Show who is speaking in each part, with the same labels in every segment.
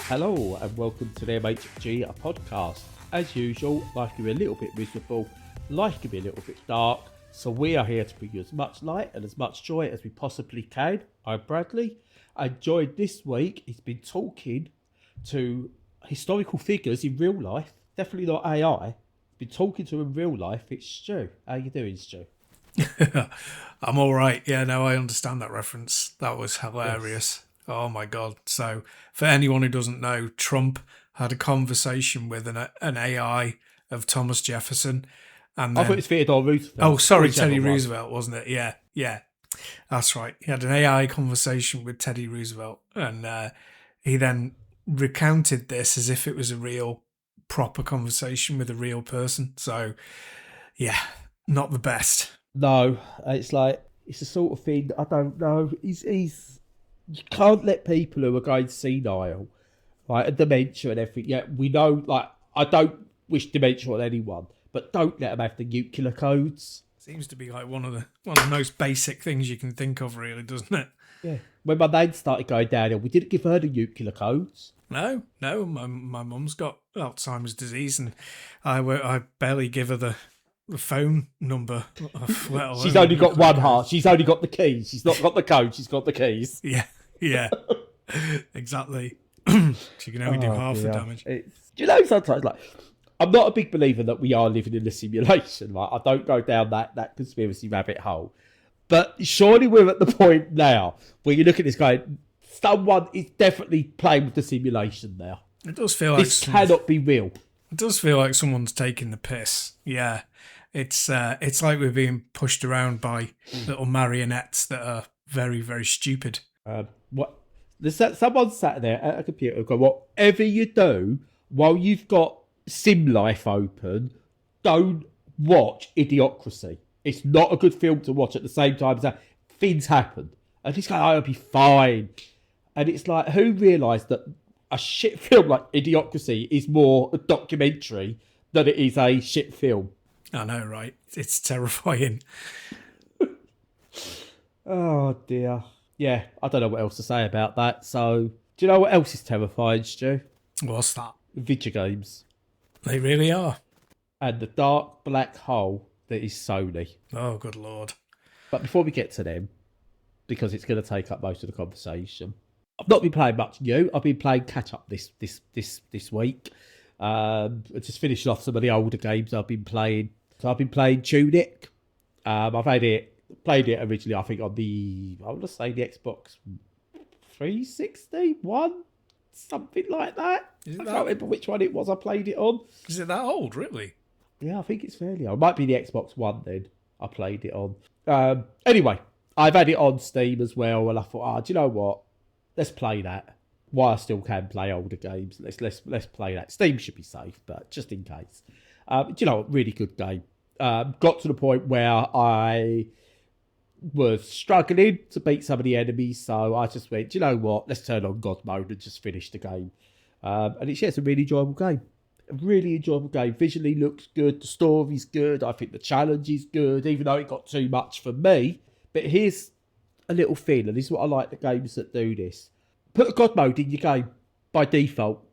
Speaker 1: Hello and welcome to the MHG podcast. As usual, life can be a little bit miserable, life can be a little bit dark, so we are here to bring you as much light and as much joy as we possibly can. I'm Bradley, and joined this week, he's been talking to historical figures in real life, definitely not AI. He's been talking to them in real life. It's Stu. How you doing, Stu?
Speaker 2: I'm all right. Yeah, no, I understand that reference. That was hilarious. Yes. Oh my God. So for anyone who doesn't know, Trump had a conversation with an AI of Thomas Jefferson. And then,
Speaker 1: I thought it was Theodore Roosevelt.
Speaker 2: Oh, sorry, Teddy Roosevelt, wasn't it? Yeah. That's right. He had an AI conversation with Teddy Roosevelt. And he then recounted this as if it was a real, proper conversation with a real person. So, yeah, not the best.
Speaker 1: No, it's like, it's the sort of thing, I don't know. You can't let people who are going senile, like, and dementia and everything. Yeah, we know, like, I don't wish dementia on anyone, but don't let them have the nuclear codes.
Speaker 2: Seems to be like one of the most basic things you can think of, really, doesn't it?
Speaker 1: Yeah. When my nan started going downhill, we didn't give her the nuclear codes.
Speaker 2: No. My mum's got Alzheimer's disease, and I barely give her the phone number.
Speaker 1: She's only got one heart. She's only got the keys. She's not got the code. She's got the keys.
Speaker 2: Yeah, exactly. She can only do half the damage.
Speaker 1: Sometimes, like, I'm not a big believer that we are living in a simulation. Like, I don't go down that conspiracy rabbit hole. But surely we're at the point now where you look at this guy, someone is definitely playing with the simulation now.
Speaker 2: It does feel like
Speaker 1: this cannot be real.
Speaker 2: It does feel like someone's taking the piss. Yeah. It's like we're being pushed around by little marionettes that are very, very stupid.
Speaker 1: Someone sat there at a computer and go, whatever you do while you've got Sim Life open, don't watch Idiocracy. It's not a good film to watch at the same time as that. Things happen. And this guy, I'll be fine. And it's like, who realised that a shit film like Idiocracy is more a documentary than it is a shit film?
Speaker 2: I know, right? It's terrifying.
Speaker 1: Oh, dear. Yeah, I don't know what else to say about that. So, do you know what else is terrifying, Stu?
Speaker 2: What's that?
Speaker 1: Video games.
Speaker 2: They really are.
Speaker 1: And the dark black hole that is Sony.
Speaker 2: Oh, good Lord.
Speaker 1: But before we get to them, because it's going to take up most of the conversation, I've not been playing much new. I've been playing catch up this week. I just finished off some of the older games I've been playing. So I've been playing Tunic. I've played it originally, I think, on the Xbox 360 one, something like that. I can't remember which one it was I played it on.
Speaker 2: Is it that old, really?
Speaker 1: Yeah, I think it's fairly old. It might be the Xbox One then I played it on. Anyway, I've had it on Steam as well, and I thought, do you know what? Let's play that. While I still can play older games, let's play that. Steam should be safe, but just in case. Do you know what? Really good game. Got to the point where I was struggling to beat some of the enemies, so I just went, do you know what? Let's turn on God mode and just finish the game. And it's a really enjoyable game. A really enjoyable game. Visually looks good. The story's good. I think the challenge is good, even though it got too much for me. But here's a little thing, and this is what I like the games that do this. Put a God mode in your game by default.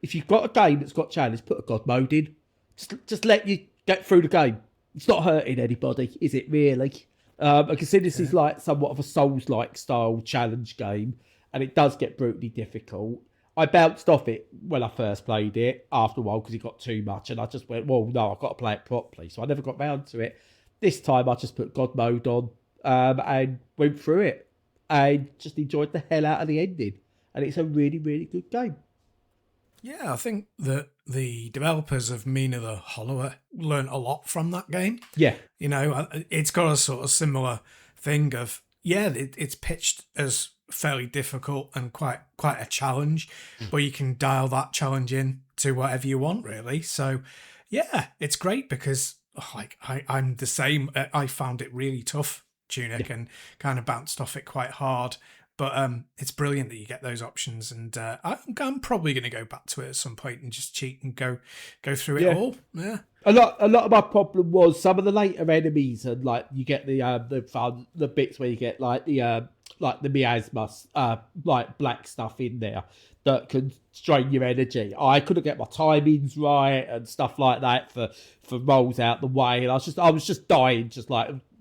Speaker 1: If you've got a game that's got challenge, put a God mode in. Just let you get through the game. It's not hurting anybody, is it really? I consider this is like somewhat of a Souls-like style challenge game, and it does get brutally difficult. I bounced off it when I first played it after a while because it got too much, and I just went, well, no, I've got to play it properly. So I never got round to it. This time I just put God mode on and went through it. I just enjoyed the hell out of the ending. And it's a really, really good game.
Speaker 2: Yeah, I think that the developers of Mina the Hollower learned a lot from that game.
Speaker 1: Yeah.
Speaker 2: You know, it's got a sort of similar thing of, it's pitched as fairly difficult and quite a challenge, but you can dial that challenge in to whatever you want, really. So, yeah, it's great because I'm the same. I found it really tough, Tunic, and kind of bounced off it quite hard. But it's brilliant that you get those options, and I'm probably going to go back to it at some point and just cheat and go through it all. Yeah,
Speaker 1: a lot of my problem was some of the later enemies, and like you get the bits where you get like the miasma, like black stuff in there. that can strain your energy. I couldn't get my timings right and stuff like that for rolls out the way, and I was just dying,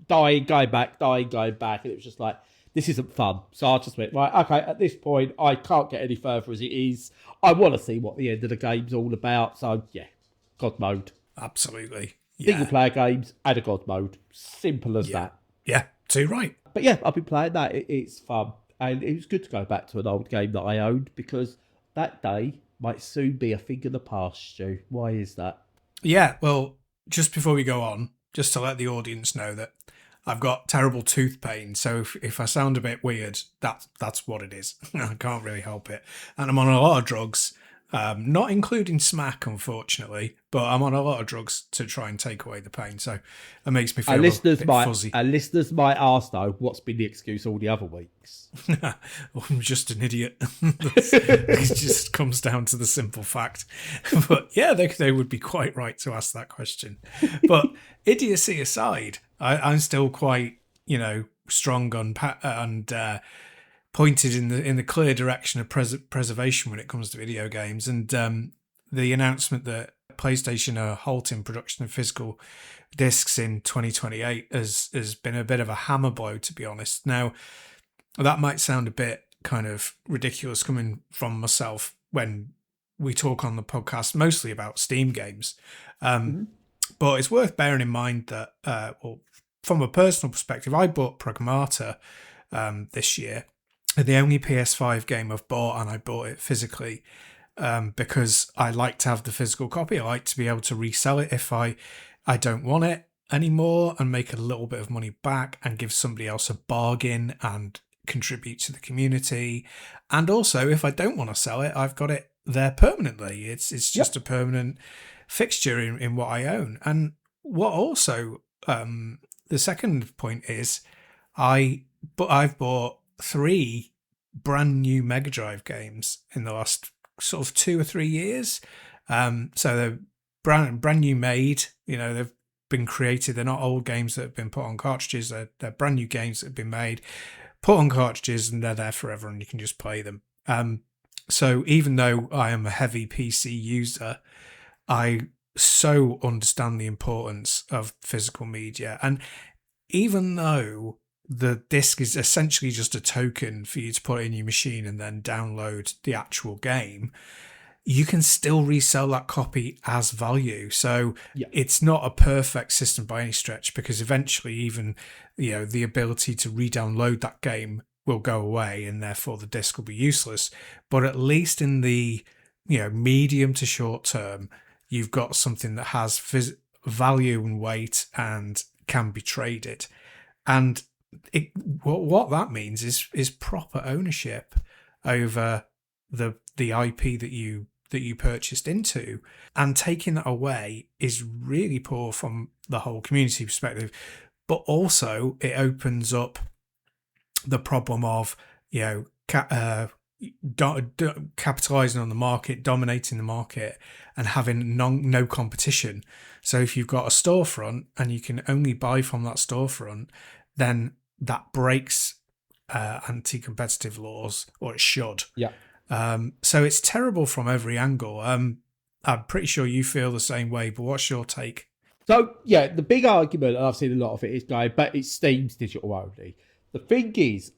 Speaker 1: going back, and it was just like, this isn't fun. So I just went, right, okay, at this point, I can't get any further as it is. I want to see what the end of the game's all about. So, yeah, God mode.
Speaker 2: Absolutely. Yeah.
Speaker 1: Single player games, add a God mode. Simple as that.
Speaker 2: Yeah, too right.
Speaker 1: But yeah, I've been playing that. It's fun. And it was good to go back to an old game that I owned, because that day might soon be a thing of the past, Stu. Why is that?
Speaker 2: Yeah, well, just before we go on, just to let the audience know that I've got terrible tooth pain, so if I sound a bit weird, that's what it is. I can't really help it. And I'm on a lot of drugs, not including smack, unfortunately, but I'm on a lot of drugs to try and take away the pain, so it makes me feel a bit fuzzy.
Speaker 1: Our listeners might ask, though, what's been the excuse all the other weeks?
Speaker 2: Well, I'm just an idiot. It just comes down to the simple fact. But yeah, they would be quite right to ask that question. But idiocy aside, I'm still quite, strong on and pointed in the clear direction of preservation when it comes to video games. And the announcement that PlayStation are halting production of physical discs in 2028 has been a bit of a hammer blow, to be honest. Now, that might sound a bit kind of ridiculous coming from myself when we talk on the podcast mostly about Steam games. But it's worth bearing in mind that, from a personal perspective, I bought Pragmata this year. The only PS5 game I've bought, and I bought it physically because I like to have the physical copy. I like to be able to resell it if I don't want it anymore and make a little bit of money back and give somebody else a bargain and contribute to the community. And also, if I don't want to sell it, I've got it there permanently. It's just a permanent fixture in what I own. And what also, the second point is, I've bought 3 brand new Mega Drive games in the last sort of 2 or 3 years. So they're brand new made, they've been created. They're not old games that have been put on cartridges. They're brand new games that have been made, put on cartridges, and they're there forever and you can just play them. So even though I am a heavy PC user, I so understand the importance of physical media. And even though the disc is essentially just a token for you to put in your machine and then download the actual game, you can still resell that copy as value. So It's not a perfect system by any stretch, because eventually even the ability to re-download that game will go away and therefore the disc will be useless. But at least in the medium to short term, you've got something that has value and weight and can be traded. And what that means is proper ownership over the IP that you purchased into, and taking that away is really poor from the whole community perspective. But also it opens up the problem of capitalizing on the market, dominating the market, and having no competition. So if you've got a storefront and you can only buy from that storefront, then that breaks anti-competitive laws, or it should. So it's terrible from every angle. I'm pretty sure you feel the same way, but what's your take?
Speaker 1: So, yeah, the big argument, and I've seen a lot of it, is going, but it's Steam's digital only. The thing is,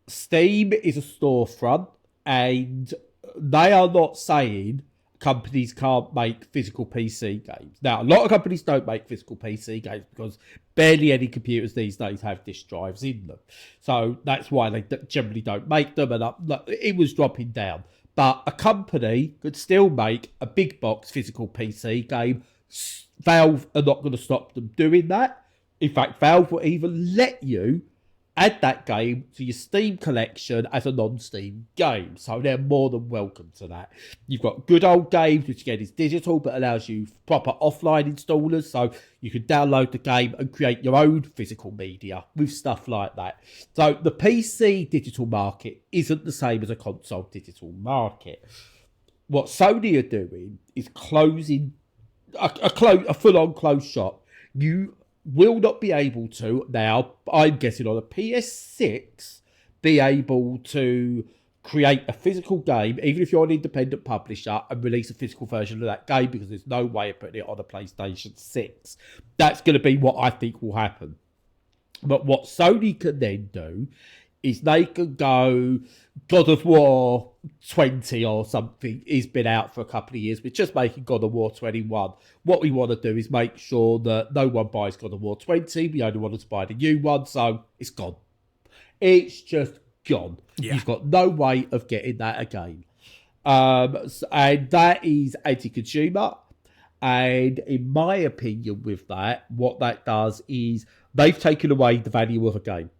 Speaker 1: Steam is a storefront, and they are not saying companies can't make physical PC games. Now, a lot of companies don't make physical PC games because barely any computers these days have disk drives in them. So that's why they generally don't make them, and it was dropping down. But a company could still make a big box physical PC game. Valve are not going to stop them doing that. In fact, Valve will even let you add that game to your Steam collection as a non-Steam game. So they're more than welcome to that. You've got good old games, which again is digital, but allows you proper offline installers. So you can download the game and create your own physical media with stuff like that. So the PC digital market isn't the same as a console digital market. What Sony are doing is closing a full-on closed shop. You will not be able to now, I'm guessing on a PS6, be able to create a physical game, even if you're an independent publisher, and release a physical version of that game, because there's no way of putting it on a PlayStation 6. That's going to be what I think will happen. But what Sony can then do is they can go, God of War 20 or something has been out for a couple of years. We're just making God of War 21. What we want to do is make sure that no one buys God of War 20. We only want to buy the new one, so it's gone. It's just gone. Yeah. You've got no way of getting that again. And that is anti-consumer. And in my opinion with that, what that does is they've taken away the value of a game.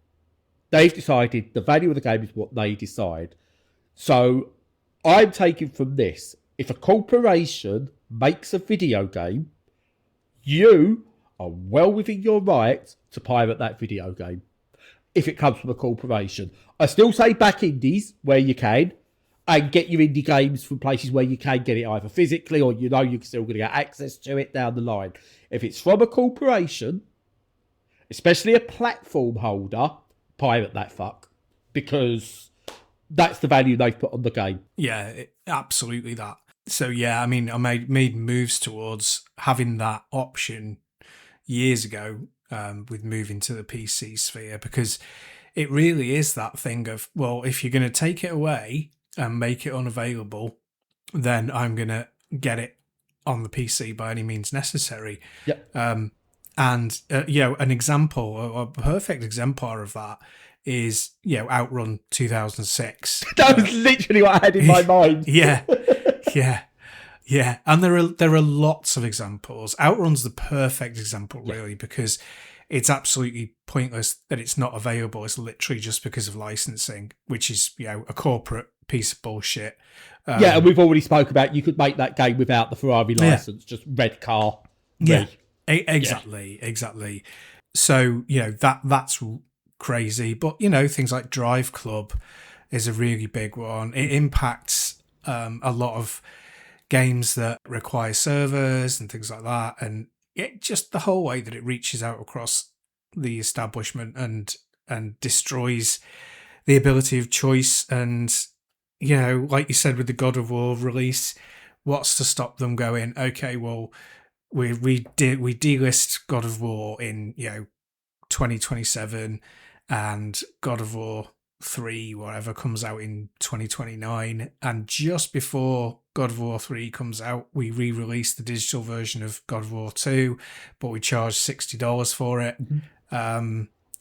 Speaker 1: They've decided the value of the game is what they decide. So I'm taking from this, if a corporation makes a video game, you are well within your right to pirate that video game if it comes from a corporation. I still say back indies where you can, and get your indie games from places where you can get it either physically or you know you're still going to get access to it down the line. If it's from a corporation, especially a platform holder, pirate that fuck, because that's the value they've put on the game.
Speaker 2: Yeah, absolutely that. So yeah, I mean, I made moves towards having that option years ago with moving to the PC sphere, because it really is that thing of, well, if you're going to take it away and make it unavailable, then I'm going to get it on the PC by any means necessary.
Speaker 1: Yep.
Speaker 2: And, an example, a perfect exemplar of that is, Outrun 2006.
Speaker 1: That was literally what I had in my mind.
Speaker 2: Yeah. And there are lots of examples. Outrun's the perfect example, really, because it's absolutely pointless that it's not available. It's literally just because of licensing, which is, a corporate piece of bullshit.
Speaker 1: And we've already spoke about you could make that game without the Ferrari license, just red car.
Speaker 2: Yeah. Exactly. So, that's crazy. But, things like Drive Club is a really big one. It impacts a lot of games that require servers and things like that. And it just the whole way that it reaches out across the establishment and destroys the ability of choice. And, like you said with the God of War release, what's to stop them going, okay, well, we delist God of War in 2027, and God of War 3 whatever comes out in 2029, and just before God of War 3 comes out, we re-release the digital version of God of War 2, but we charge $60 for it.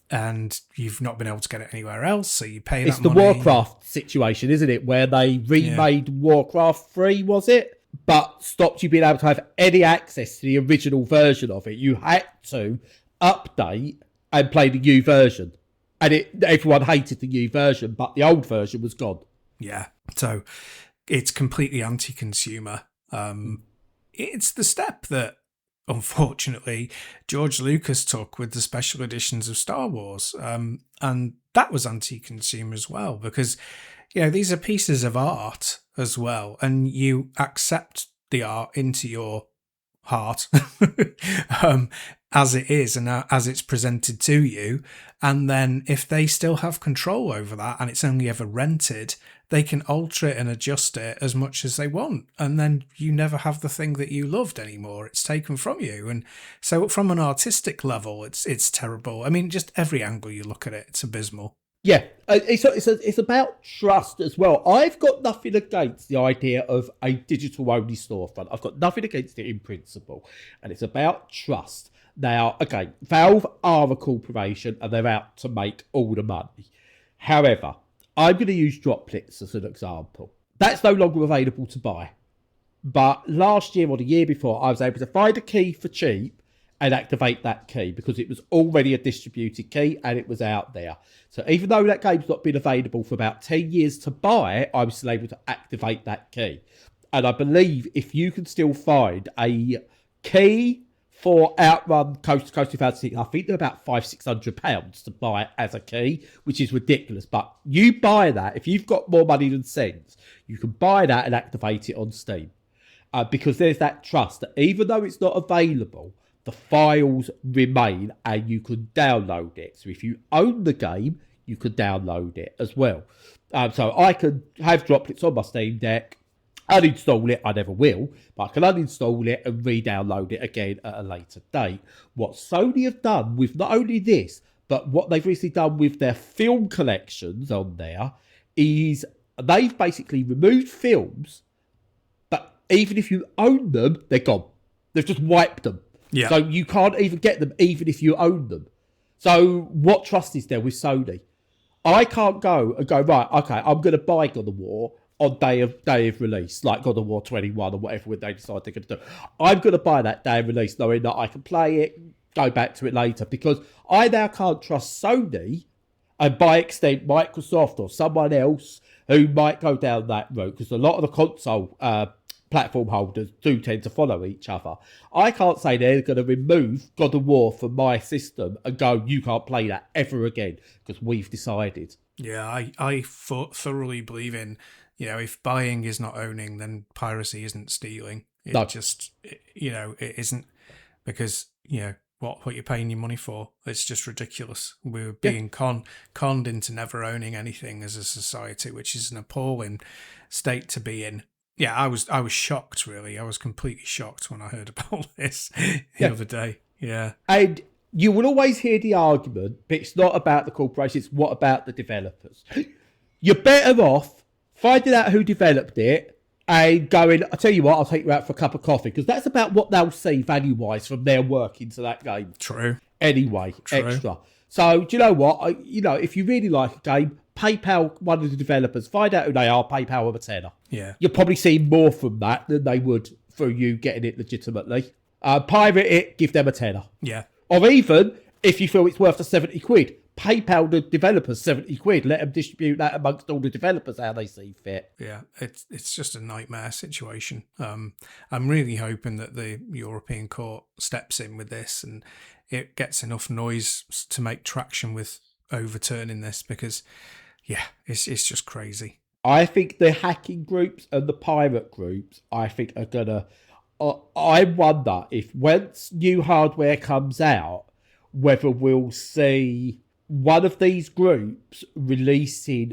Speaker 2: And you've not been able to get it anywhere else, so you pay that money.
Speaker 1: It's the Warcraft situation, isn't it, where they remade Warcraft 3, was it? But stopped you being able to have any access to the original version of it. You had to update and play the new version. And everyone hated the new version, but the old version was gone.
Speaker 2: Yeah, so it's completely anti-consumer. It's the step that, unfortunately, George Lucas took with the special editions of Star Wars. And that was anti-consumer as well, because these are pieces of art as well, and you accept the art into your heart as it is and as it's presented to you. And then if they still have control over that and it's only ever rented, they can alter it and adjust it as much as they want. And then you never have the thing that you loved anymore. It's taken from you. And so from an artistic level, it's terrible. I mean, just every angle you look at it, it's abysmal.
Speaker 1: Yeah, it's about trust as well. I've got nothing against the idea of a digital-only storefront. I've got nothing against it in principle. And it's about trust. Now, okay, Valve are a corporation and they're out to make all the money. However, I'm going to use Droplets as an example. That's no longer available to buy. But last year or the year before, I was able to find a key for cheap and activate that key because it was already a distributed key and it was out there. So even though that game's not been available for about 10 years to buy, I was still able to activate that key. And I believe if you can still find a key for Outrun Coast to Coast 2006, I think they're about £500-600 to buy as a key, which is ridiculous. But you buy that, if you've got more money than sense, you can buy that and activate it on Steam. Because there's that trust that even though it's not available, the files remain and you can download it. So if you own the game, you could download it as well. So I could have droplets on my Steam Deck, uninstall it, I never will, but I can uninstall it and re-download it again at a later date. What Sony have done with not only this, but what they've recently done with their film collections on there is they've basically removed films, but even if you own them, they're gone. They've just wiped them.
Speaker 2: Yeah.
Speaker 1: So you can't even get them even if you own them. So what trust is there with Sony? I can't go and go, right, okay, I'm going to buy God of War on day of release, like God of War 21 or whatever when they decide they're going to do. I'm going to buy that day of release knowing that I can play it, go back to it later, because I now can't trust Sony and by extent Microsoft or someone else who might go down that route, because a lot of the console platform holders do tend to follow each other. I can't say they're going to remove God of War from my system and go, you can't play that ever again because we've decided.
Speaker 2: Yeah, I thoroughly believe in, if buying is not owning, then piracy isn't stealing. It isn't, because, what you're paying your money for, it's just ridiculous. We're being conned into never owning anything as a society, which is an appalling state to be in. Yeah, I was shocked, really. I was completely shocked when I heard about this the other day. Yeah.
Speaker 1: And you will always hear the argument, but it's not about the corporation, it's what about the developers. You're better off finding out who developed it and going, I'll tell you what, I'll take you out for a cup of coffee, because that's about what they'll see value-wise from their work into that game.
Speaker 2: True.
Speaker 1: Anyway,
Speaker 2: True.
Speaker 1: Extra. So, do you know what? If you really like a game, PayPal one of the developers, find out who they are, PayPal them a tenner.
Speaker 2: Yeah.
Speaker 1: You'll probably see more from that than they would for you getting it legitimately. Pirate it, give them a tenner.
Speaker 2: Yeah.
Speaker 1: Or even, if you feel it's worth the 70 quid, PayPal the developers 70 quid, let them distribute that amongst all the developers how they see fit.
Speaker 2: Yeah, it's just a nightmare situation. I'm really hoping that the European court steps in with this and it gets enough noise to make traction with overturning this, because it's just crazy.
Speaker 1: I think the hacking groups and the pirate groups, I think are gonna. I wonder if once new hardware comes out, whether we'll see one of these groups releasing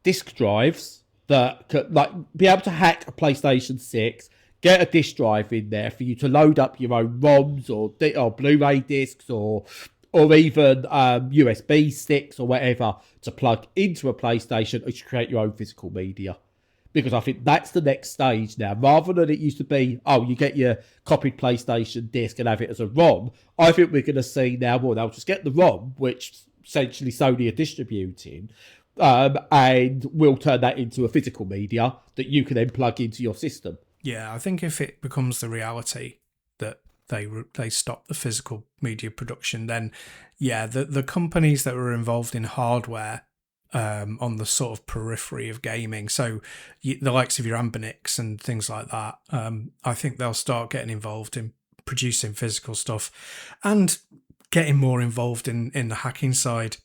Speaker 1: disk drives that could be able to hack a PlayStation 6, get a disk drive in there for you to load up your own ROMs or Blu-ray discs or even USB sticks or whatever to plug into a PlayStation and create your own physical media. Because I think that's the next stage now. Rather than it used to be, you get your copied PlayStation disc and have it as a ROM, I think we're going to see now, they'll just get the ROM, which essentially Sony are distributing, and we'll turn that into a physical media that you can then plug into your system.
Speaker 2: Yeah, I think if it becomes the reality that they stop the physical media production, then the companies that were involved in hardware on the sort of periphery of gaming, so the likes of your Ambinix and things like that, I think they'll start getting involved in producing physical stuff and getting more involved in the hacking side,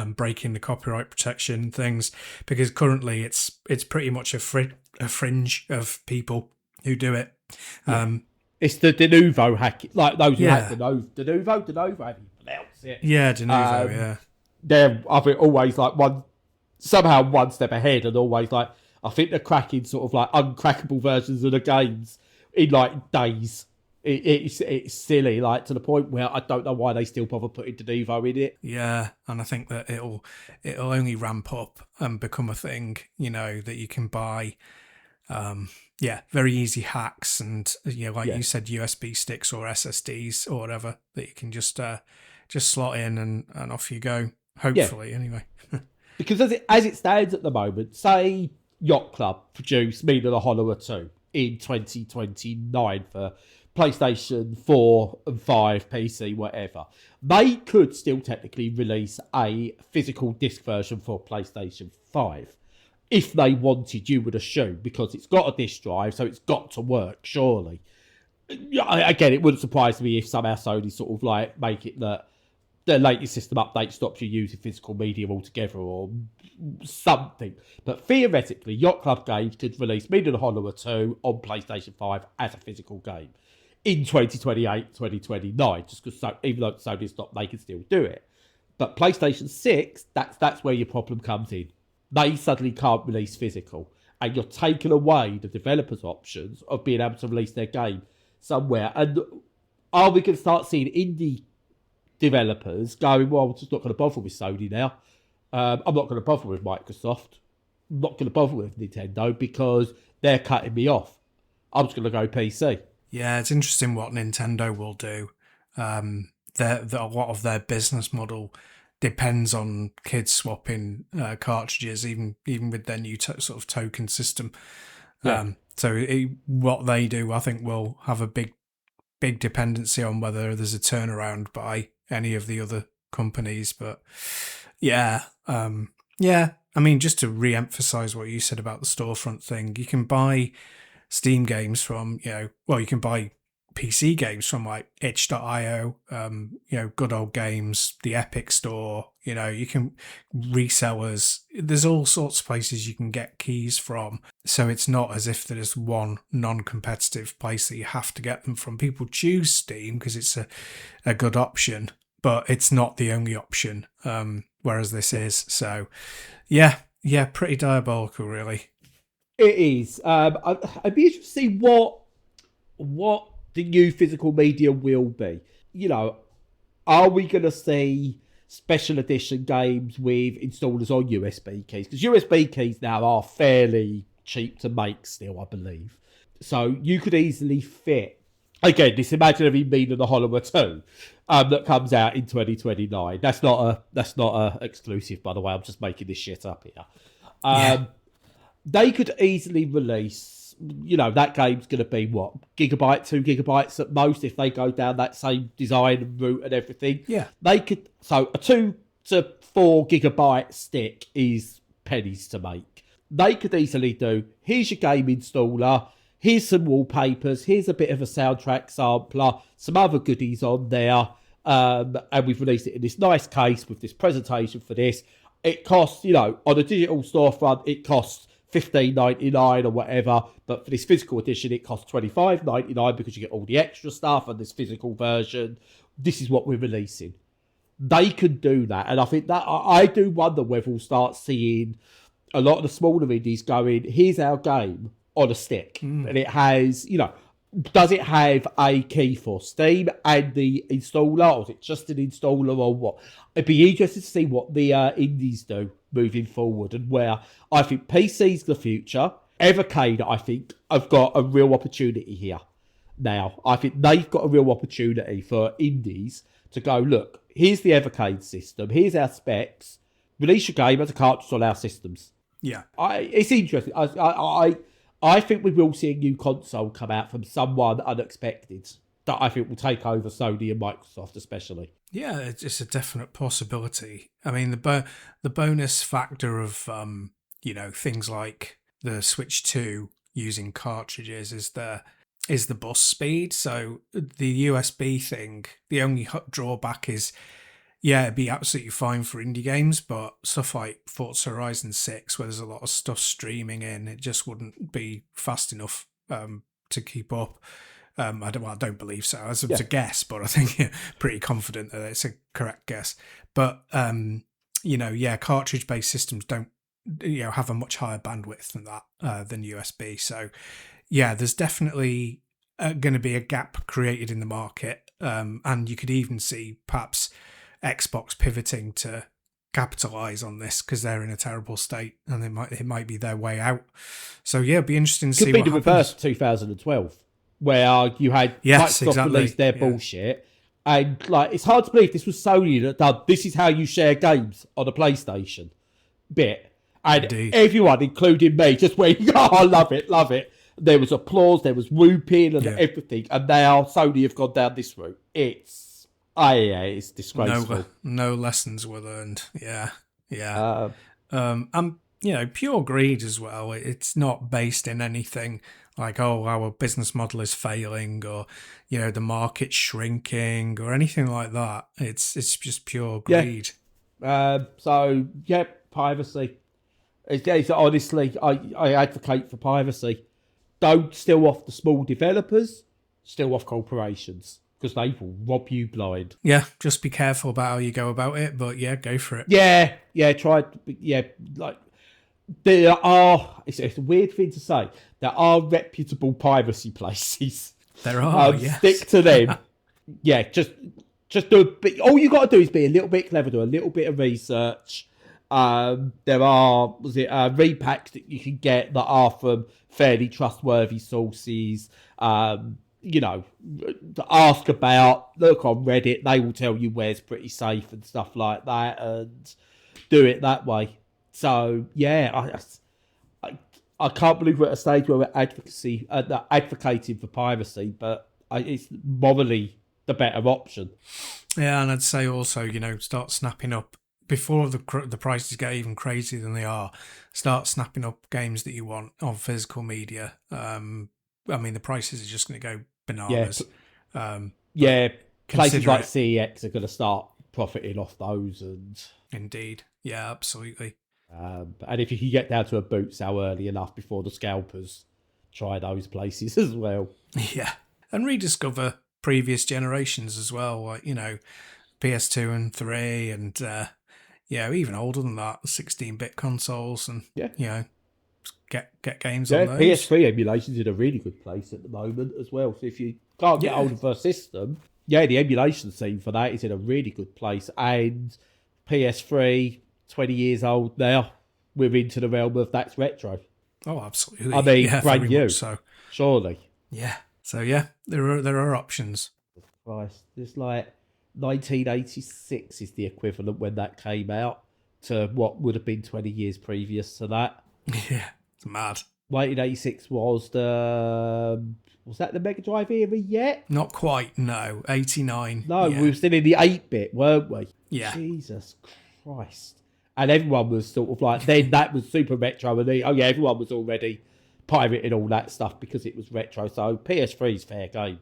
Speaker 2: breaking the copyright protection things, because currently it's pretty much a fringe of people who do it.
Speaker 1: It's the de novo hacking, like those who hack de novo, how do you pronounce it?
Speaker 2: Yeah, de novo,
Speaker 1: They're, I think, always one step ahead, and always I think they're cracking sort of uncrackable versions of the games in days. It's silly, to the point where I don't know why they still bother putting de novo in it.
Speaker 2: Yeah, and I think that it'll only ramp up and become a thing, that you can buy. Very easy hacks, and you said, USB sticks or SSDs or whatever that you can just slot in and off you go. Hopefully, anyway.
Speaker 1: Because as it stands at the moment, say Yacht Club produce Medal of Honor 2 in 2029 for PlayStation 4 and 5, PC, whatever. They could still technically release a physical disc version for PlayStation 5. If they wanted, you would assume, because it's got a disc drive, so it's got to work, surely. Again, it wouldn't surprise me if somehow Sony sort of make it that the latest system update stops you using physical media altogether or something. But theoretically, Yacht Club Games could release Medal of Honor 2 on PlayStation 5 as a physical game in 2028, 2029, just because even though Sony's stopped, they can still do it. But PlayStation 6, that's where your problem comes in. They suddenly can't release physical. And you're taking away the developers' options of being able to release their game somewhere. And are we going to start seeing indie developers going, well, I'm just not going to bother with Sony now. I'm not going to bother with Microsoft. I'm not going to bother with Nintendo because they're cutting me off. I'm just going to go PC.
Speaker 2: Yeah, it's interesting what Nintendo will do. A lot of their business model depends on kids swapping cartridges, even with their new sort of token system.
Speaker 1: Yeah.
Speaker 2: What they do, I think, will have a big dependency on whether there's a turnaround by any of the other companies. But yeah. I mean, just to re-emphasize what you said about the storefront thing, you can buy Steam games from, you can buy PC games from like itch.io, Good Old Games, the Epic Store, you can resellers. There's all sorts of places you can get keys from. So it's not as if there's one non-competitive place that you have to get them from. People choose Steam because it's a good option, but it's not the only option, whereas this is. So, yeah, pretty diabolical, really.
Speaker 1: It is. I'd be interested to see what the new physical media will be. Are we going to see special edition games with installers on USB keys? Because USB keys now are fairly cheap to make still, I believe. So you could easily fit, again, this imaginary Mean and the Hollower 2 that comes out in 2029. That's not a exclusive, by the way. I'm just making this shit up here. They could easily release, that game's going to be what, gigabyte, 2 gigabytes at most if they go down that same design route and everything.
Speaker 2: Yeah.
Speaker 1: They could, so a 2 to 4 gigabyte stick is pennies to make. They could easily do, here's your game installer, here's some wallpapers, here's a bit of a soundtrack sampler, some other goodies on there, and we've released it in this nice case with this presentation for this. It costs, on a digital storefront, it costs $15.99 or whatever, but for this physical edition it costs $25.99 because you get all the extra stuff and this physical version. This is what we're releasing. They could do that, and I think that I do wonder whether we'll start seeing a lot of the smaller indies going, here's our game on a stick, and it has, does it have a key for Steam and the installer, or is it just an installer, or what? It'd be interesting to see what the indies do moving forward, and where I think PC's the future. Evercade, I think, have got a real opportunity here now. I think they've got a real opportunity for indies to go, look, here's the Evercade system, here's our specs, release your game as a cartridge on our systems.
Speaker 2: Yeah.
Speaker 1: It's interesting. I think we will see a new console come out from someone unexpected that I think will take over Sony and Microsoft especially.
Speaker 2: Yeah, it's a definite possibility. I mean, the bonus factor of things like the Switch 2 using cartridges is the bus speed. So the USB thing, the only drawback is, it'd be absolutely fine for indie games, but stuff like Forza Horizon 6, where there's a lot of stuff streaming in, it just wouldn't be fast enough to keep up. I don't believe so. It's a guess, but I think pretty confident that it's a correct guess. But cartridge-based systems don't have a much higher bandwidth than that than USB. So there's definitely going to be a gap created in the market, and you could even see perhaps Xbox pivoting to capitalize on this because they're in a terrible state and it might be their way out. So it'd be interesting to see what happens. Could be the reverse
Speaker 1: 2012, where you had Microsoft release their bullshit, and it's hard to believe this was Sony that done this is how you share games on a PlayStation bit, and everyone, including me, just went, I love it. There was applause, there was whooping and everything, and now Sony have gone down this route. It's disgraceful.
Speaker 2: No lessons were learned. Pure greed as well. It's not based in anything like, our business model is failing, or the market's shrinking, or anything like that. It's just pure greed.
Speaker 1: Privacy. It's honestly, I advocate for privacy. Don't steal off the small developers. Steal off corporations. because they will rob you blind.
Speaker 2: Yeah, just be careful about how you go about it, but yeah, go for it.
Speaker 1: Yeah, try. Yeah, like there are. It's a weird thing to say. There are reputable piracy places.
Speaker 2: There are. Yes.
Speaker 1: Stick to them. Yeah, just do a bit. All you got to do is be a little bit clever, do a little bit of research. There are repacks that you can get that are from fairly trustworthy sources. Ask about, look on Reddit, they will tell you where's pretty safe and stuff like that, and do it that way. So yeah, I can't believe we're at a stage where we're advocating for piracy, but it's morally the better option.
Speaker 2: Yeah, and I'd say also, start snapping up before the prices get even crazier than they are. Start snapping up games that you want on physical media. The prices are just going to go bananas.
Speaker 1: Places like CEX are going to start profiting off those, and
Speaker 2: indeed, yeah, absolutely.
Speaker 1: And if you can get down to a boot sale early enough before the scalpers, try those places as well.
Speaker 2: Yeah, and rediscover previous generations as well, like PS2 and 3, and even older than that, 16-bit consoles, and get games on those.
Speaker 1: PS3 emulation's in a really good place at the moment as well. So if you can't get hold of a system, the emulation scene for that is in a really good place. And PS3, 20 years old now, we're into the realm of that's retro.
Speaker 2: Oh, absolutely.
Speaker 1: I mean, brand new.
Speaker 2: So
Speaker 1: surely.
Speaker 2: Yeah. So yeah, there are options.
Speaker 1: Christ, it's like 1986 is the equivalent when that came out to what would have been 20 years previous to that.
Speaker 2: Yeah, it's mad.
Speaker 1: 1986 was that the Mega Drive era yet?
Speaker 2: Not quite, no. 89.
Speaker 1: No, we were still in the 8-bit, weren't we?
Speaker 2: Yeah.
Speaker 1: Jesus Christ. And everyone was sort of like, then that was super retro, and everyone was already pirating all that stuff because it was retro. So PS3's fair game.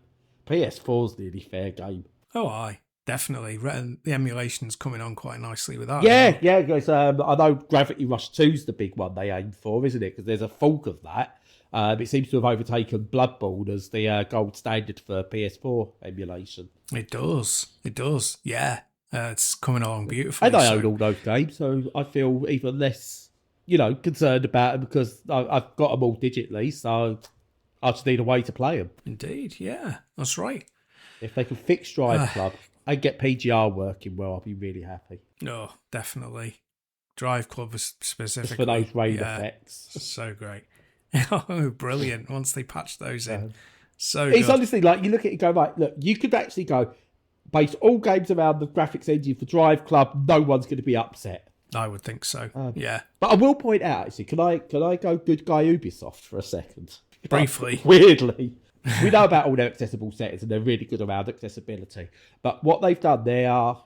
Speaker 1: PS4's nearly fair game.
Speaker 2: Oh, aye. Definitely. The emulation's coming on quite nicely with that.
Speaker 1: Yeah, because I know Gravity Rush 2's the big one they aim for, isn't it? Because there's a fork of that. It seems to have overtaken Bloodborne as the gold standard for PS4 emulation.
Speaker 2: It does. Yeah. It's coming along beautifully.
Speaker 1: And I own all those games, so I feel even less, concerned about them because I've got them all digitally, so I just need a way to play them.
Speaker 2: Indeed, yeah. That's right.
Speaker 1: If they can fix Drive Club and get PGR working well, I'll be really happy.
Speaker 2: No, definitely. Drive Club specifically.
Speaker 1: Just for those raid effects.
Speaker 2: So great. Oh, brilliant. Once they patch those in. So
Speaker 1: it's
Speaker 2: good.
Speaker 1: honestly like you look at it and go, right, look, you could actually go, base all games around the graphics engine for Drive Club, no one's going to be upset.
Speaker 2: I would think so. Yeah.
Speaker 1: But I will point out, actually, can I go good guy Ubisoft for a second?
Speaker 2: Briefly.
Speaker 1: Weirdly. We know about all their accessible settings and they're really good around accessibility. But what they've done, they are,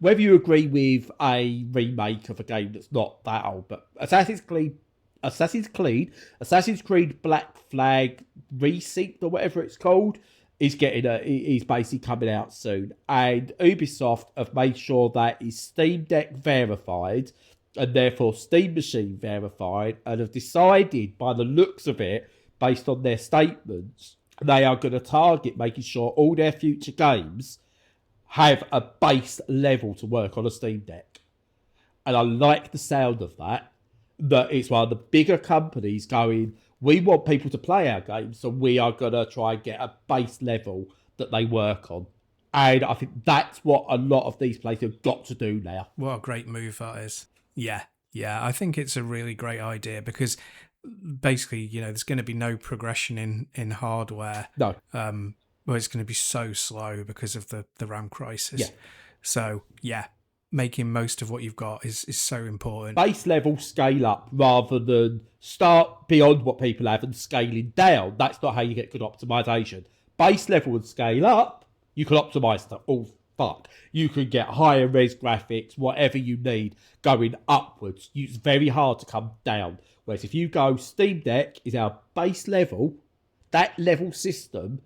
Speaker 1: whether you agree with a remake of a game that's not that old, but Assassin's Creed Black Flag Resynced or whatever it's called is basically coming out soon. And Ubisoft have made sure that is Steam Deck verified and therefore Steam Machine verified, and have decided by the looks of it, based on their statements, they are going to target making sure all their future games have a base level to work on a Steam Deck. And I like the sound of that it's one of the bigger companies going, we want people to play our games, so we are going to try and get a base level that they work on. And I think that's what a lot of these places have got to do now.
Speaker 2: What a great move that is. Yeah, I think it's a really great idea because basically, there's going to be no progression in hardware.
Speaker 1: No.
Speaker 2: Well, it's going to be so slow because of the RAM crisis.
Speaker 1: Yeah.
Speaker 2: So, making most of what you've got is so important.
Speaker 1: Base level scale up rather than start beyond what people have and scaling down. That's not how you get good optimization. Base level and scale up, you can optimize stuff. Oh, fuck. You can get higher res graphics, whatever you need, going upwards. It's very hard to come down. Whereas if you go Steam Deck is our base level, that level system,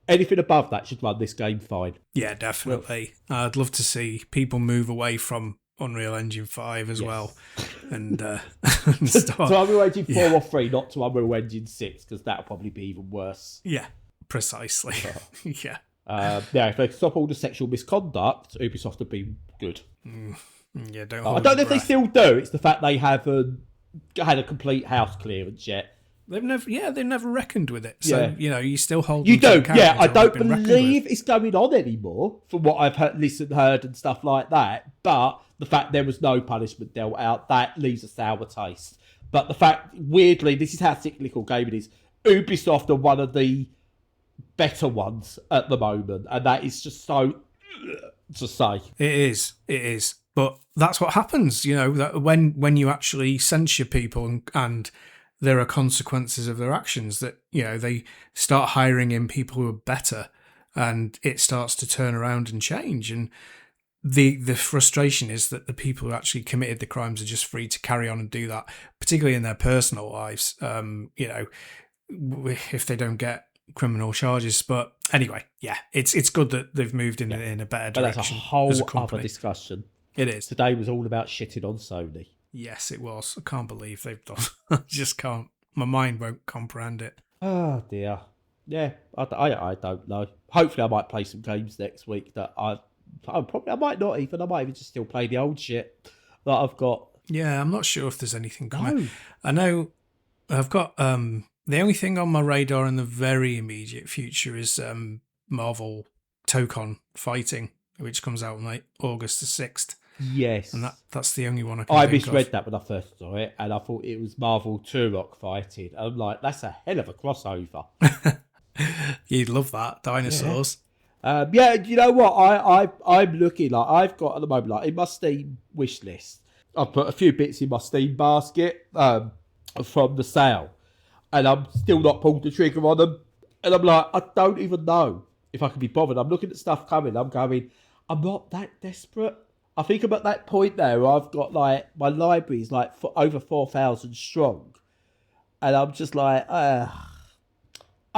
Speaker 1: anything above that should run this game fine.
Speaker 2: Yeah, definitely. I'd love to see people move away from Unreal Engine 5 as well. And, start.
Speaker 1: To Unreal Engine 4 or 3, not to Unreal Engine 6, because that'll probably be even worse.
Speaker 2: Yeah, precisely. Yeah.
Speaker 1: Yeah, if they stop all the sexual misconduct, Ubisoft would be good.
Speaker 2: Yeah, don't.
Speaker 1: I don't know if they still do. It's the fact they haven't had a complete house clearance yet.
Speaker 2: They've never reckoned with it. So you still hold.
Speaker 1: You do, yeah. I don't
Speaker 2: been
Speaker 1: believe it's going on anymore, from what I've heard and stuff like that. But the fact there was no punishment dealt out, that leaves a sour taste. But the fact, weirdly, this is how cyclical gaming is. Ubisoft are one of the better ones at the moment, and that is just so to say.
Speaker 2: It is. But that's what happens, that when you actually censure people and there are consequences of their actions, that, they start hiring in people who are better and it starts to turn around and change. And the frustration is that the people who actually committed the crimes are just free to carry on and do that, particularly in their personal lives, if they don't get criminal charges. But anyway, yeah, it's good that they've moved in a better direction.
Speaker 1: But that's a whole other discussion.
Speaker 2: It is.
Speaker 1: Today was all about shitting on Sony.
Speaker 2: Yes, it was. I can't believe they've done. I just can't. My mind won't comprehend it.
Speaker 1: Oh dear. Yeah, I don't know. Hopefully, I might play some games next week that I might not even. I might even just still play the old shit that I've got.
Speaker 2: Yeah, I'm not sure if there's anything coming. No. I know I've got the only thing on my radar in the very immediate future is Marvel Tokon Fighting, which comes out on August the 6th.
Speaker 1: Yes.
Speaker 2: And that's the only one I can think
Speaker 1: misread
Speaker 2: of.
Speaker 1: that when I first saw it, and I thought it was Marvel Turok Fighting. I'm like, that's a hell of a crossover.
Speaker 2: You'd love that. Dinosaurs.
Speaker 1: Yeah, you know what? I'm looking, like, I've got at the moment, like, in my Steam wish list, I've put a few bits in my Steam basket from the sale, and I'm still not pulled the trigger on them. And I'm like, I don't even know if I can be bothered. I'm looking at stuff coming. I'm going, I'm not that desperate. I think I'm at that point now where I've got, like, my library is like over 4,000 strong. And I'm just like, I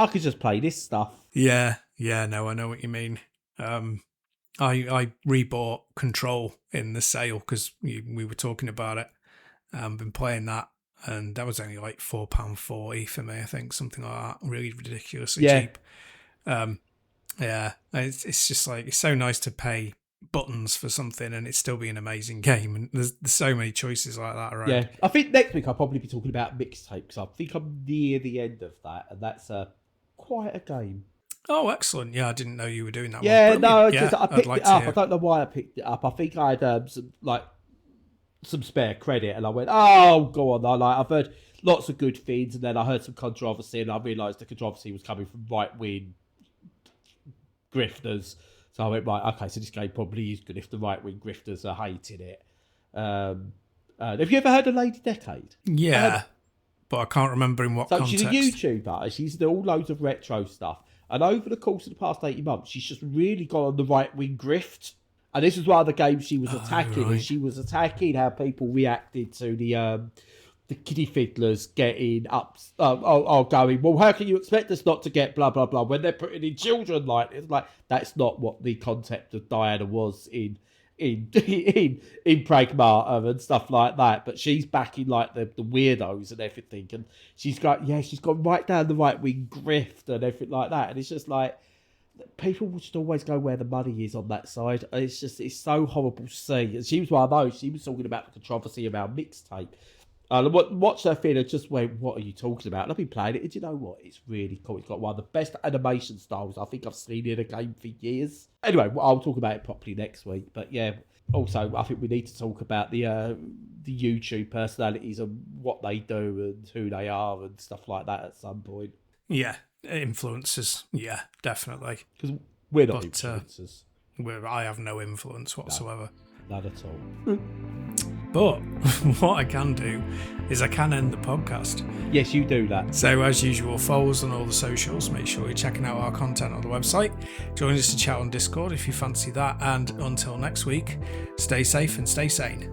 Speaker 1: could just play this stuff.
Speaker 2: Yeah, no, I know what you mean. I rebought Control in the sale because we were talking about it. Been playing that, and that was only like £4.40 for me, I think, something like that. Really ridiculously cheap. Yeah, it's just like, it's so nice to pay buttons for something and it still be an amazing game, and there's so many choices like that around.
Speaker 1: Yeah, I think next week I'll probably be talking about mixtape, because I think I'm near the end of that, and that's quite a game.
Speaker 2: Oh, excellent. Yeah, I didn't know you were doing that.
Speaker 1: Yeah,
Speaker 2: one.
Speaker 1: no,
Speaker 2: yeah,
Speaker 1: I picked it up. I don't know why I picked it up. I think I had some spare credit, and I went, oh, go on. I've heard lots of good things, and then I heard some controversy, and I realised the controversy was coming from right-wing grifters. So I went, right, okay, so this game probably is good if the right-wing grifters are hating it. Have you ever heard of Lady Decade?
Speaker 2: Yeah, but I can't remember in what context.
Speaker 1: She's a YouTuber. She's done all loads of retro stuff. And over the course of the past 18 months, she's just really gone on the right-wing grift. And this was one of the games she was attacking. Right. And she was attacking how people reacted to the kiddie fiddlers getting up, going, well, how can you expect us not to get blah, blah, blah, when they're putting in children like this? Like, that's not what the concept of Diana was in Pragmata and stuff like that. But she's backing, like, the weirdos and everything. And she's gone right down the right-wing grift and everything like that. And it's just like, people will just always go where the money is on that side. And it's so horrible to see. And she was one of those. She was talking about the controversy about mixtape. Watched her thing and just went, what are you talking about? And I've been playing it, and you know what? It's really cool. It's got one of the best animation styles I think I've seen in a game for years. Anyway, I'll talk about it properly next week. But yeah, also, I think we need to talk about the YouTube personalities and what they do and who they are and stuff like that at some point.
Speaker 2: Yeah, influencers. Yeah, definitely.
Speaker 1: Because we're not influencers.
Speaker 2: I have no influence whatsoever.
Speaker 1: None at all.
Speaker 2: But what I can do is I can end the podcast.
Speaker 1: Yes, you do that.
Speaker 2: So as usual, follow us on all the socials. Make sure you're checking out our content on the website. Join us to chat on Discord if you fancy that. And until next week, stay safe and stay sane.